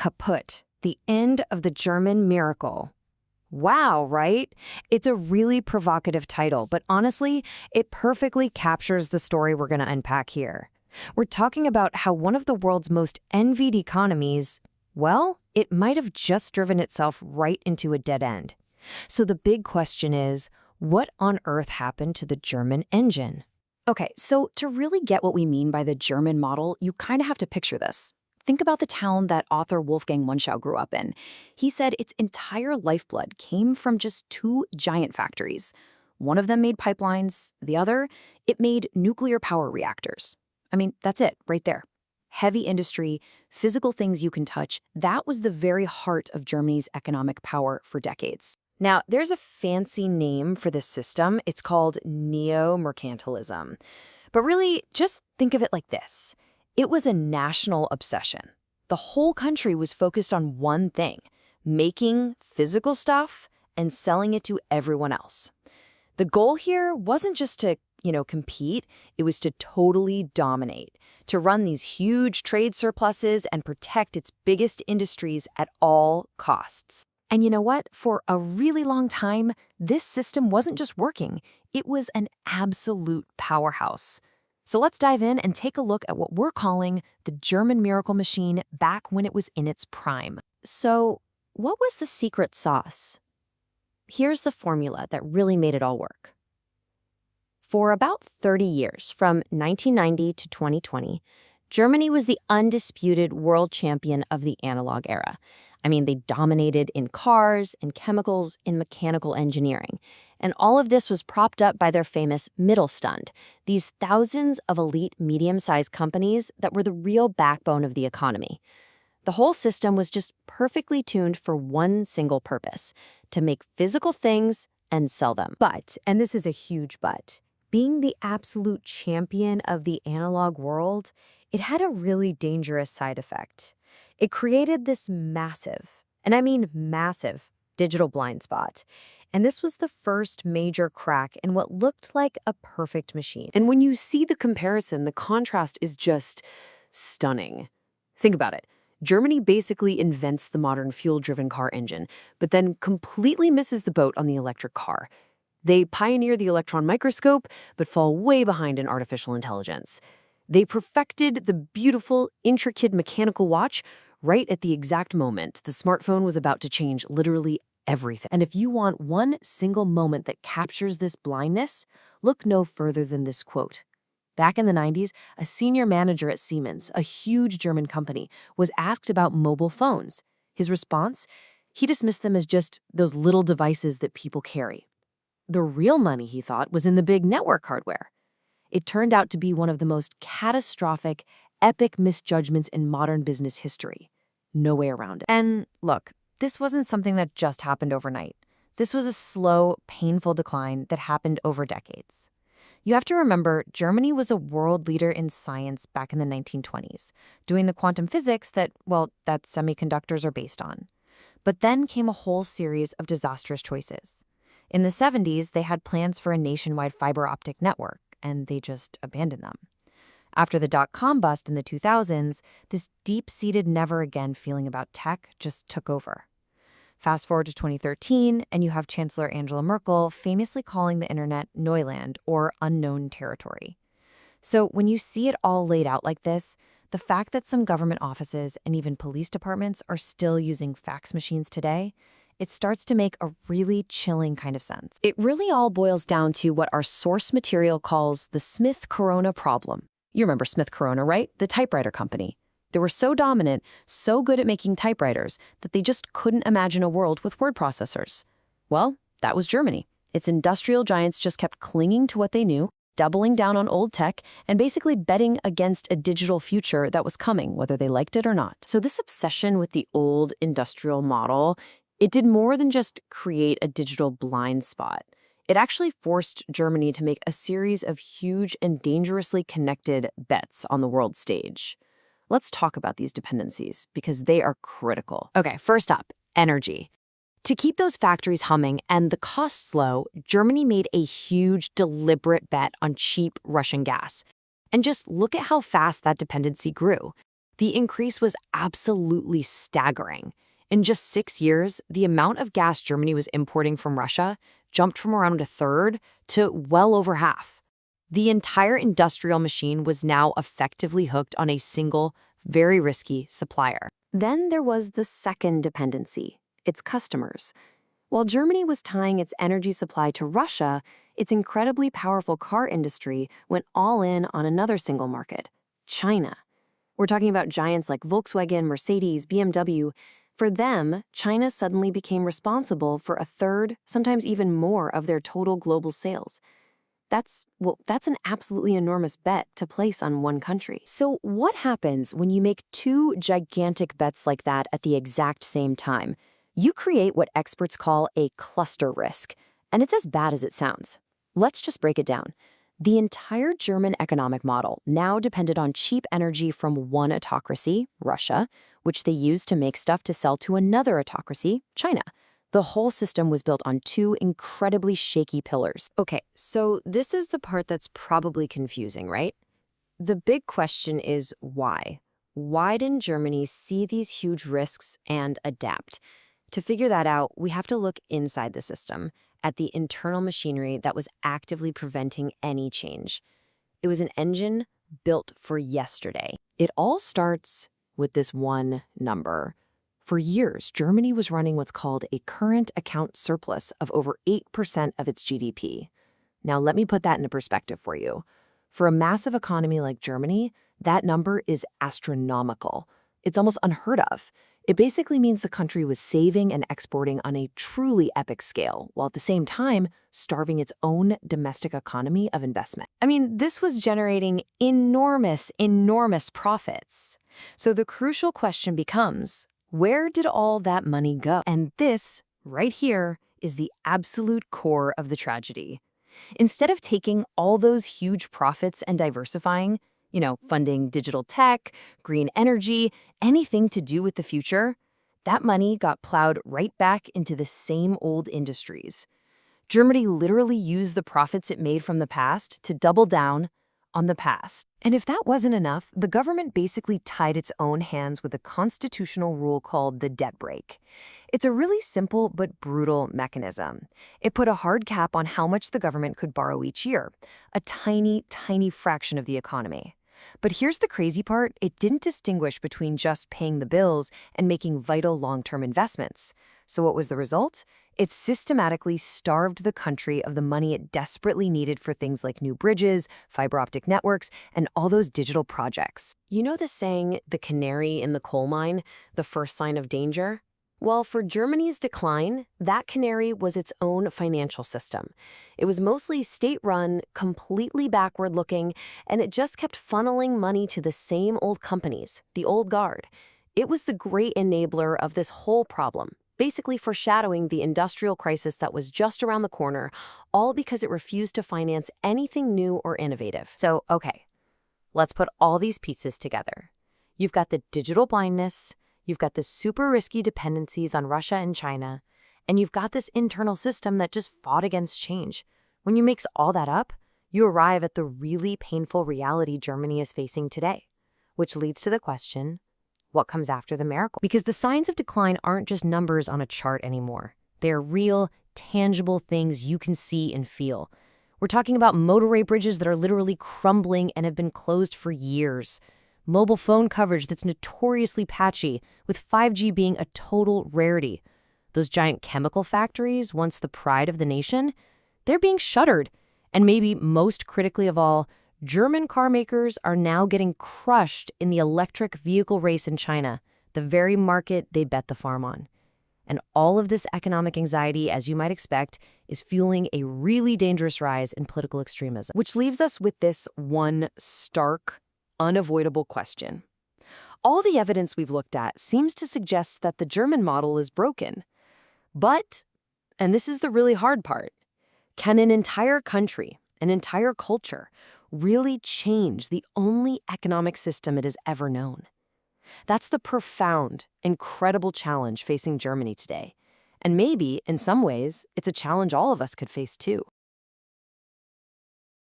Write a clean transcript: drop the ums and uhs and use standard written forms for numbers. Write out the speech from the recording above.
Kaput, the end of the German miracle. Wow, right? It's a really provocative title, but honestly, it perfectly captures the story we're going to unpack here. We're talking about how one of the world's most envied economies, well, it might have just driven itself right into a dead end. So the big question is, what on earth happened to the German engine? Okay, so to really get what we mean by the German model, you kind of have to picture this. Think about the town that author Wolfgang Munchau grew up in. He said its entire lifeblood came from just two giant factories. One of them made pipelines, the other, it made nuclear power reactors. I mean, that's it, right there. Heavy industry, physical things you can touch, that was the very heart of Germany's economic power for decades. Now, there's a fancy name for this system. It's called neo-mercantilism. But really, just think of it like this. It was a national obsession. The whole country was focused on one thing, making physical stuff and selling it to everyone else. The goal here wasn't just to, compete. It was to totally dominate, to run these huge trade surpluses and protect its biggest industries at all costs. And you know what? For a really long time, this system wasn't just working. It was an absolute powerhouse. So let's dive in and take a look at what we're calling the German miracle machine back when it was in its prime. So, what was the secret sauce? Here's the formula that really made it all work. For about 30 years, from 1990 to 2020, Germany was the undisputed world champion of the analog era. I mean, they dominated in cars, in chemicals, in mechanical engineering. And all of this was propped up by their famous Mittelstand, these thousands of elite medium-sized companies that were the real backbone of the economy. The whole system was just perfectly tuned for one single purpose, to make physical things and sell them. But, and this is a huge but, being the absolute champion of the analog world, it had a really dangerous side effect. It created this massive, and I mean massive, digital blind spot. And this was the first major crack in what looked like a perfect machine. And when you see the comparison, the contrast is just stunning. Think about it. Germany basically invents the modern fuel-driven car engine, but then completely misses the boat on the electric car. They pioneer the electron microscope, but fall way behind in artificial intelligence. They perfected the beautiful, intricate mechanical watch right at the exact moment the smartphone was about to change literally everything. And if you want one single moment that captures this blindness, look no further than this quote. Back in the 90s, a senior manager at Siemens, a huge German company, was asked about mobile phones. His response? He dismissed them as just those little devices that people carry. The real money, he thought, was in the big network hardware. It turned out to be one of the most catastrophic, epic misjudgments in modern business history. No way around it. And look, this wasn't something that just happened overnight. This was a slow, painful decline that happened over decades. You have to remember, Germany was a world leader in science back in the 1920s, doing the quantum physics that semiconductors are based on. But then came a whole series of disastrous choices. In the 70s, they had plans for a nationwide fiber optic network, and they just abandoned them. After the dot-com bust in the 2000s, this deep-seated never-again feeling about tech just took over. Fast forward to 2013, and you have Chancellor Angela Merkel famously calling the internet Neuland, or unknown territory. So when you see it all laid out like this, the fact that some government offices and even police departments are still using fax machines today, it starts to make a really chilling kind of sense. It really all boils down to what our source material calls the Smith-Corona problem. You remember Smith Corona, right? The typewriter company. They were so dominant, so good at making typewriters, that they just couldn't imagine a world with word processors. Well, that was Germany. Its industrial giants just kept clinging to what they knew, doubling down on old tech, and basically betting against a digital future that was coming, whether they liked it or not. So this obsession with the old industrial model, it did more than just create a digital blind spot. It actually forced Germany to make a series of huge and dangerously connected bets on the world stage. Let's talk about these dependencies, because they are critical. Okay, first up, energy. To keep those factories humming and the costs low, Germany made a huge, deliberate bet on cheap Russian gas. And just look at how fast that dependency grew. The increase was absolutely staggering. In just 6 years, the amount of gas Germany was importing from Russia jumped from around a third to well over half. The entire industrial machine was now effectively hooked on a single, very risky supplier. Then there was the second dependency, its customers. While Germany was tying its energy supply to Russia, its incredibly powerful car industry went all in on another single market, China. We're talking about giants like Volkswagen, Mercedes, BMW. For them, China suddenly became responsible for a third, sometimes even more, of their total global sales. That's an absolutely enormous bet to place on one country. So what happens when you make two gigantic bets like that at the exact same time? You create what experts call a cluster risk, and it's as bad as it sounds. Let's just break it down. The entire German economic model now depended on cheap energy from one autocracy, Russia, which they used to make stuff to sell to another autocracy, China. The whole system was built on two incredibly shaky pillars. Okay, so this is the part that's probably confusing, right? The big question is why? Why didn't Germany see these huge risks and adapt? To figure that out, we have to look inside the system, at the internal machinery that was actively preventing any change. It was an engine built for yesterday. It all starts with this one number. For years, Germany was running what's called a current account surplus of over 8% of its GDP. Now, let me put that into perspective for you. For a massive economy like Germany, that number is astronomical. It's almost unheard of. It basically means the country was saving and exporting on a truly epic scale, while at the same time starving its own domestic economy of investment. I mean, this was generating enormous, enormous profits. So the crucial question becomes, where did all that money go? And this, right here, is the absolute core of the tragedy. Instead of taking all those huge profits and diversifying, funding digital tech, green energy, anything to do with the future, that money got plowed right back into the same old industries. Germany literally used the profits it made from the past to double down on the past. And if that wasn't enough, the government basically tied its own hands with a constitutional rule called the debt brake. It's a really simple but brutal mechanism. It put a hard cap on how much the government could borrow each year, a tiny, tiny fraction of the economy. But here's the crazy part, it didn't distinguish between just paying the bills and making vital long-term investments. So what was the result? It systematically starved the country of the money it desperately needed for things like new bridges, fiber optic networks, and all those digital projects. You know the saying, the canary in the coal mine, the first sign of danger? Well, for Germany's decline, that canary was its own financial system. It was mostly state-run, completely backward-looking, and it just kept funneling money to the same old companies, the old guard. It was the great enabler of this whole problem, basically foreshadowing the industrial crisis that was just around the corner, all because it refused to finance anything new or innovative. So, okay, let's put all these pieces together. You've got the digital blindness, you've got the super risky dependencies on Russia and China, and you've got this internal system that just fought against change. When you mix all that up, you arrive at the really painful reality Germany is facing today, which leads to the question, what comes after the miracle? Because the signs of decline aren't just numbers on a chart anymore. They're real, tangible things you can see and feel. We're talking about motorway bridges that are literally crumbling and have been closed for years. Mobile phone coverage that's notoriously patchy, with 5G being a total rarity. Those giant chemical factories, once the pride of the nation, they're being shuttered. And maybe most critically of all, German car makers are now getting crushed in the electric vehicle race in China, the very market they bet the farm on. And all of this economic anxiety, as you might expect, is fueling a really dangerous rise in political extremism. Which leaves us with this one stark, unavoidable question. All the evidence we've looked at seems to suggest that the German model is broken. But, and this is the really hard part, can an entire country, an entire culture, really change the only economic system it has ever known? That's the profound, incredible challenge facing Germany today. And maybe, in some ways, it's a challenge all of us could face too.